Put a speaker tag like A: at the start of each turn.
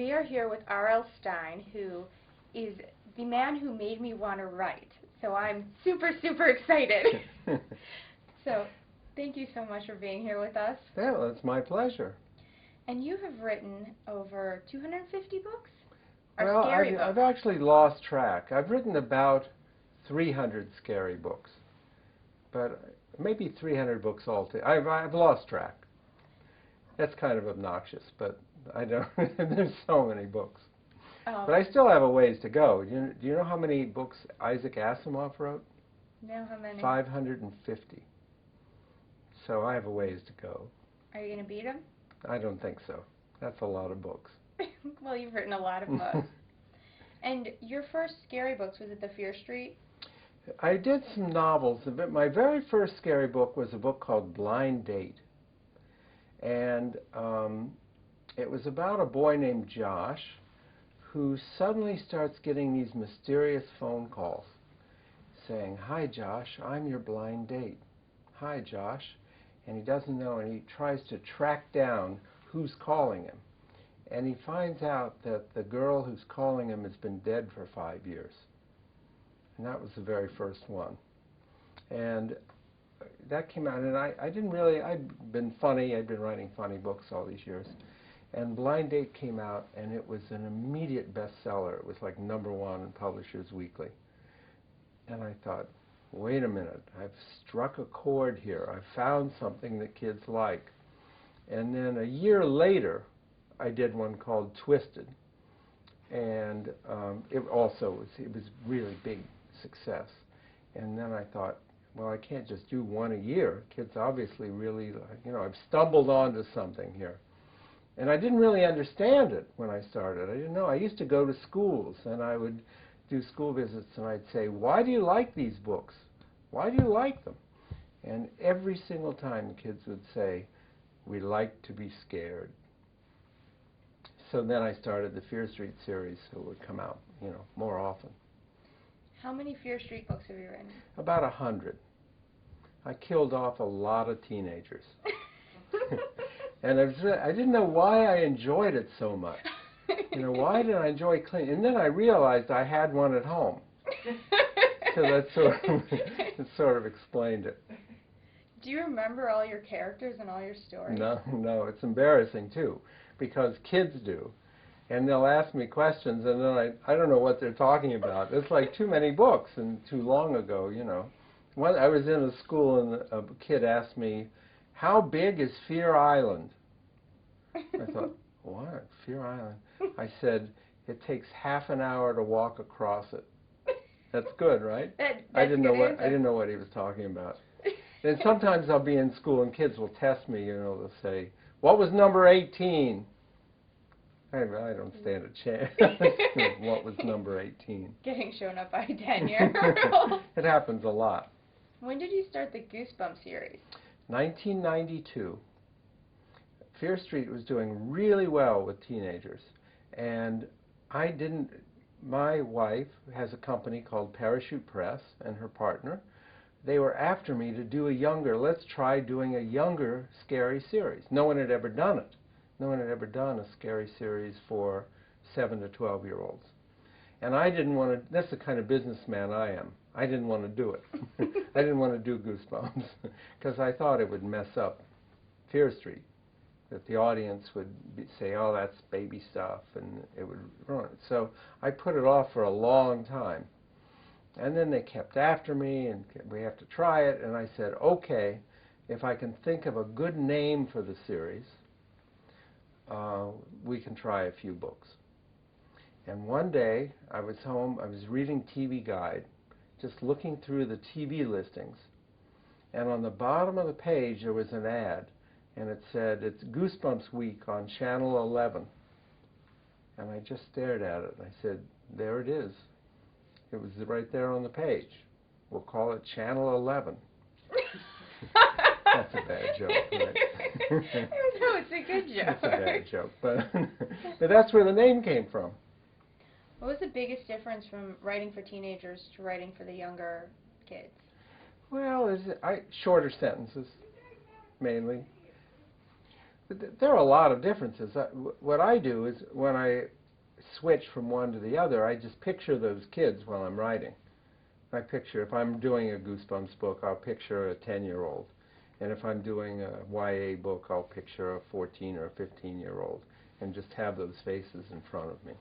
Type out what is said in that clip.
A: We are here with R.L. Stine, who is the man who made me want to write. So I'm super, super excited. So thank you so much for being here with us.
B: Yeah, well, it's my pleasure.
A: And you have written over 250 books? Or
B: Well,
A: scary books?
B: I've actually lost track. I've written about 300 scary books, but maybe 300 books altogether. I've lost track. That's kind of obnoxious, but I don't. There's so many books. But I still have a ways to go. Do you know how many books Isaac Asimov wrote?
A: No, how many?
B: 550. So I have a ways to go.
A: Are you going to beat him?
B: I don't think so. That's a lot of books.
A: Well, you've written a lot of books. And your first scary books, was it The Fear Street?
B: I did some novels. My very first scary book was a book called Blind Date. And it was about a boy named Josh who suddenly starts getting these mysterious phone calls saying, "Hi, Josh, I'm your blind date. Hi, Josh." And he doesn't know, and he tries to track down who's calling him. And he finds out that the girl who's calling him has been dead for 5 years. And that was the very first one. And that came out, and I didn't really, I'd been funny, I'd been writing funny books all these years. And Blind Date came out, and it was an immediate bestseller. It was like #1 in Publishers Weekly. And I thought, wait a minute, I've struck a chord here. I've found something that kids like. And then a year later, I did one called Twisted. And it was really big success. And then I thought, well, I can't just do one a year. Kids obviously really, I've stumbled onto something here. And I didn't really understand it when I started. I didn't know. I used to go to schools, and I would do school visits, and I'd say, why do you like these books? Why do you like them? And every single time the kids would say, we like to be scared. So then I started the Fear Street series, so it would come out, more often.
A: How many Fear Street books have you written?
B: About 100. I killed off a lot of teenagers. And I didn't know why I enjoyed it so much. Why did I enjoy cleaning? And then I realized I had one at home. So that sort of explained it.
A: Do you remember all your characters and all your stories?
B: No, it's embarrassing too, because kids do. And they'll ask me questions, and then I don't know what they're talking about. It's like too many books and too long ago, I was in a school, and a kid asked me, how big is Fear Island? I thought, what? Fear Island? I said, it takes half an hour to walk across it. That's good, right? I didn't know what he was talking about. And sometimes I'll be in school and kids will test me, they'll say, what was number 18? I don't stand a chance. What was number 18?
A: Getting shown up by a 10-year-old.
B: It happens a lot.
A: When did you start the Goosebumps series?
B: 1992. Fear Street was doing really well with teenagers. And my wife has a company called Parachute Press, and her partner. They were after me to do let's try doing a younger scary series. No one had ever done it. No one had ever done a scary series for 7 to 12-year-olds. And I didn't want to, that's the kind of businessman I am. I didn't want to do it. I didn't want to do Goosebumps because I thought it would mess up Fear Street, that the audience would say, oh, that's baby stuff, and it would ruin it. So I put it off for a long time. And then they kept after me, and we have to try it. And I said, okay, if I can think of a good name for the series, we can try a few books. And one day, I was home, I was reading TV Guide, just looking through the TV listings. And on the bottom of the page, there was an ad, and it said, it's Goosebumps Week on Channel 11. And I just stared at it, and I said, there it is. It was right there on the page. We'll call it Channel 11. That's a bad joke, right?
A: No, it's a good joke.
B: It's a bad joke, but that's where the name came from.
A: What was the biggest difference from writing for teenagers to writing for the younger kids?
B: Well, shorter sentences, mainly. There are a lot of differences. What I do is when I switch from one to the other, I just picture those kids while I'm writing. I picture, if I'm doing a Goosebumps book, I'll picture a 10-year-old. And if I'm doing a YA book, I'll picture a 14 or a 15-year-old and just have those faces in front of me.